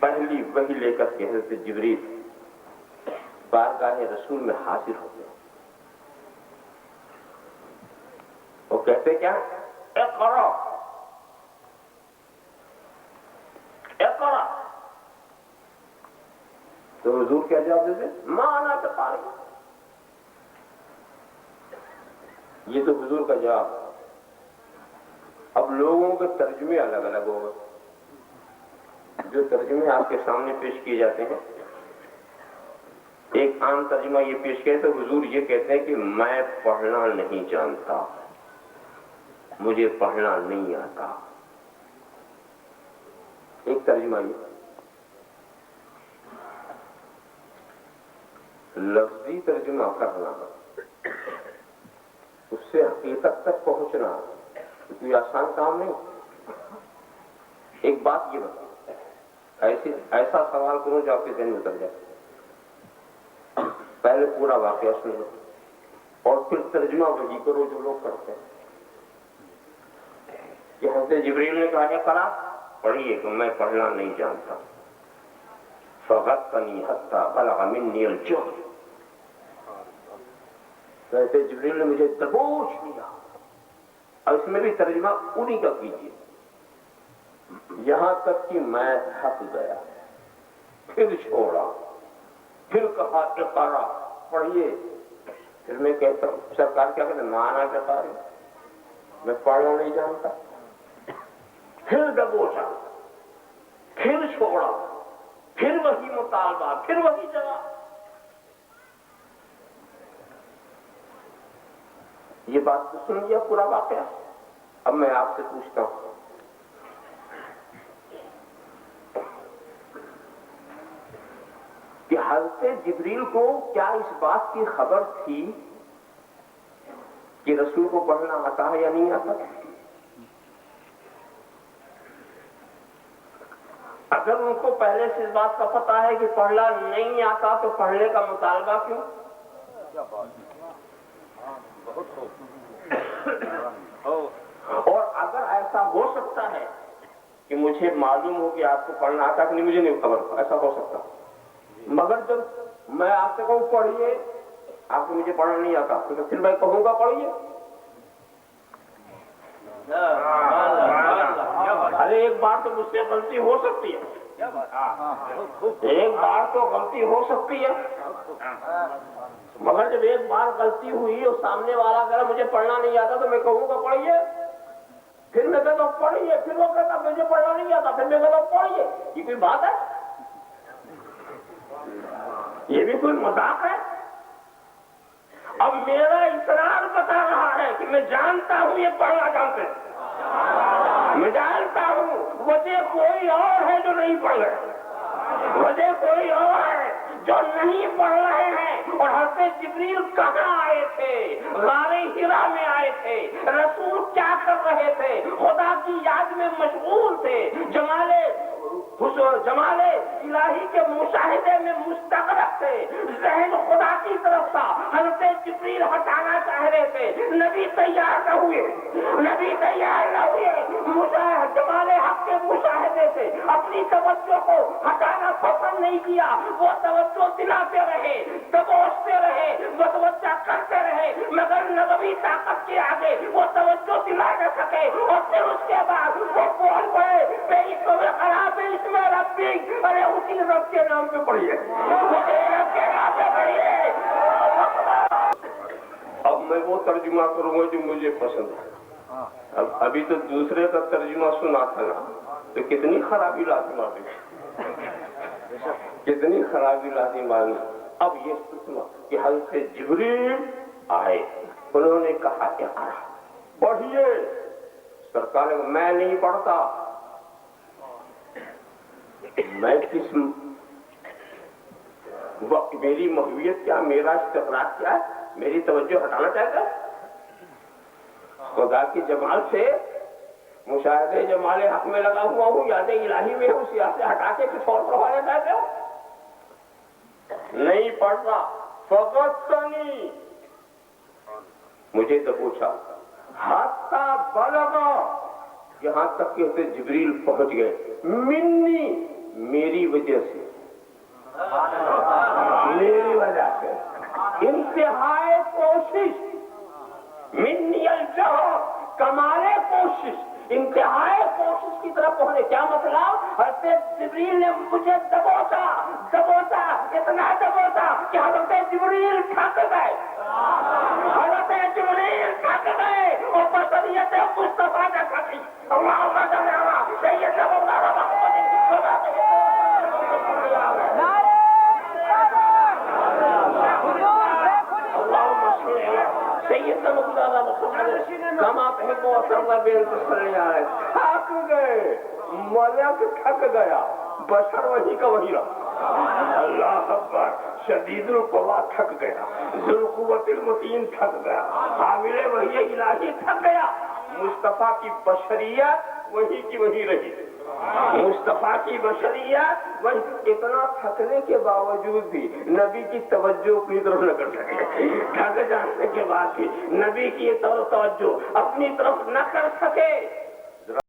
پہلی وحی لے کر کے حضرت جبریل بارگاہ رسول میں حاضر ہو گئے. وہ کہتے کیا؟ اقرا اقرا. تو حضور کیا جواب دیتے؟ ما انا بقاری. یہ تو حضور کا جواب. اب لوگوں کے ترجمے الگ الگ ہو گئے. جو ترجمے آپ کے سامنے پیش کیے جاتے ہیں، ایک عام ترجمہ یہ پیش کیا تو حضور یہ کہتے ہیں کہ میں پڑھنا نہیں جانتا، مجھے پڑھنا نہیں آتا. ایک ترجمہ یہ. لفظی ترجمہ کرنا، اس سے حقیقت تک پہنچنا کوئی آسان کام نہیں. ایک بات یہ بتا، ایسا سوال کرو جو آپ کے ذہن میں اتر جائے. پہلے پورا واقعہ سنو اور پھر ترجمہ وہی کرو جو لوگ کرتے ہیں. کہ حضرت جبریل نے کہا اقرا، پڑھیے کہ میں پڑھنا نہیں جانتا. فغطنی حتی بلغ منی الجہد. حضرت جبریل نے مجھے دبوچ لیا. اور اس میں بھی ترجمہ انہی کا کیجیے. یہاں تک کہ میں تھک گیا، پھر چھوڑا، پھر کہا اقرا پڑھیے. پھر میں کہتا ہوں سرکار کیا کہتے ہیں؟ مانا کہتا ہے میں پڑھنا نہیں جانتا. پھر دبوچا، پھر چھوڑا، پھر وہی مطالبہ، پھر وہی جواب. یہ بات تو سن لیا پورا واقعہ. اب میں آپ سے پوچھتا ہوں کہ حضرت جبریل کو کیا اس بات کی خبر تھی کہ رسول کو پڑھنا آتا ہے یا نہیں آتا؟ اگر ان کو پہلے سے اس بات کا پتا ہے کہ پڑھنا نہیں آتا تو پڑھنے کا مطالبہ کیوں؟ اور اگر ایسا ہو سکتا ہے کہ مجھے معلوم ہو کہ آپ کو پڑھنا آتا کہ نہیں مجھے نہیں خبر، ایسا ہو سکتا. مگر جب میں آپ سے کہوں پڑھیے، آپ کو مجھے پڑھنا نہیں آتا تو پھر میں کہوں گا پڑھیے. ارے ایک بار تو مجھ سے غلطی ہو سکتی ہے، ایک بار تو غلطی ہو سکتی ہے. مگر جب ایک بار غلطی ہوئی اور سامنے والا کہا مجھے پڑھنا نہیں آتا تو میں کہوں گا پڑھیے. پھر میں کہتا ہوں پڑھیے، پھر وہ کہتا مجھے پڑھنا نہیں آتا، پھر میں کہتا ہوں پڑھیے. یہ کوئی بات ہے؟ یہ بھی کوئی مذاق ہے؟ اب میرا اصرار بتا رہا ہے کہ میں جانتا ہوں یہ پڑھنا جانتے ہیں، میں جانتا ہوں وجہ کوئی اور ہے جو نہیں پڑھ رہے، وجہ کوئی اور ہے جو نہیں پڑھ رہے ہیں. اور حضرت جبریل کہاں آئے تھے؟ غار حرا میں آئے تھے. رسول کیا کر رہے تھے؟ خدا کی یاد میں مشغول تھے، جمال الہی کے مشاہدے میں مستغرق تھے. ذہن خدا کی طرف تھا. حضرت جبریل ہٹانا چاہ رہے تھے، نبی تیار نہ ہوئے، نبی تیار نہ ہوئے. جمال حق کے مشاہدے سے اپنی توجہ کو ہٹانا پسند نہیں کیا. وہ توجہ دلاتے رہے، دبوچتے رہے، متوجہ کرتے رہے، مگر نبوی طاقت کے آگے وہ توجہ دلا نہ سکے. اور پھر اس کے بعد وہ بول پڑے میری قبر خراب ہے اس میں ربی. ارے اسی رب کے نام پہ پڑھیے، اسی رب کے نام پہ پڑھیے. اب میں وہ ترجمہ کروں گا جو مجھے پسند ہے. اب ابھی تو دوسرے کا ترجمہ سنا تھا نا، تو کتنی خرابی لازم آ گئی، کتنی خرابی لازم آ گئی. اب یہ سنا کہ حضرت جبریل آئے، انہوں نے کہا اقرا پڑھیے. سرکار نے میں نہیں پڑھتا. میں کس میری محویت کیا، میرا استقرار کیا ہے؟ میری توجہ ہٹانا چاہتا ہے؟ خدا کی جمال سے مشاہدے جمال حق میں لگا ہوا ہوں، یاد الہی میں ہوں، سیاست سے ہٹا کے کچھ اور پڑھوانا چاہتے ہو؟ نہیں پڑھتا. فغطنی، مجھے تو پوچھا، حتی بلغ، یہاں تک کہ جبریل پہنچ گئے، منی، میری وجہ سے، میری وجہ سے انتہائی کوشش، منی الجہد، کمال کوشش، انتہائی کوشش کی طرف پہنچے. کیا مسئلہ؟ حضرت جبریل نے مجھے دبوچا، اتنا دبوچا کہ حضرت جبریل تھک گئے. حضرت جبریل تھک گئے اور بشریت مصطفیٰ نے تھکی. اللہم صل علی سیدنا مولانا محمد. سیدنا مولانا محمد کما تحب و ترضى بالصلاة علیہ. تھک گئے، ملک تھک گیا، بشر وہی کا وہی رہا. اللہ اکبر. شدید القوا تھک گیا، ذو القوت المتین تھک گیا، حامل وحی الہی تھک گیا. مصطفیٰ کی بشریت وہی کی وہی رہی. مصطفیٰ کی بشریت وہی. اتنا تھکنے کے باوجود بھی نبی کی توجہ اپنی طرف نہ کر سکے. تھک جانے کے بعد بھی نبی کی طرف توجہ اپنی طرف نہ کر سکے.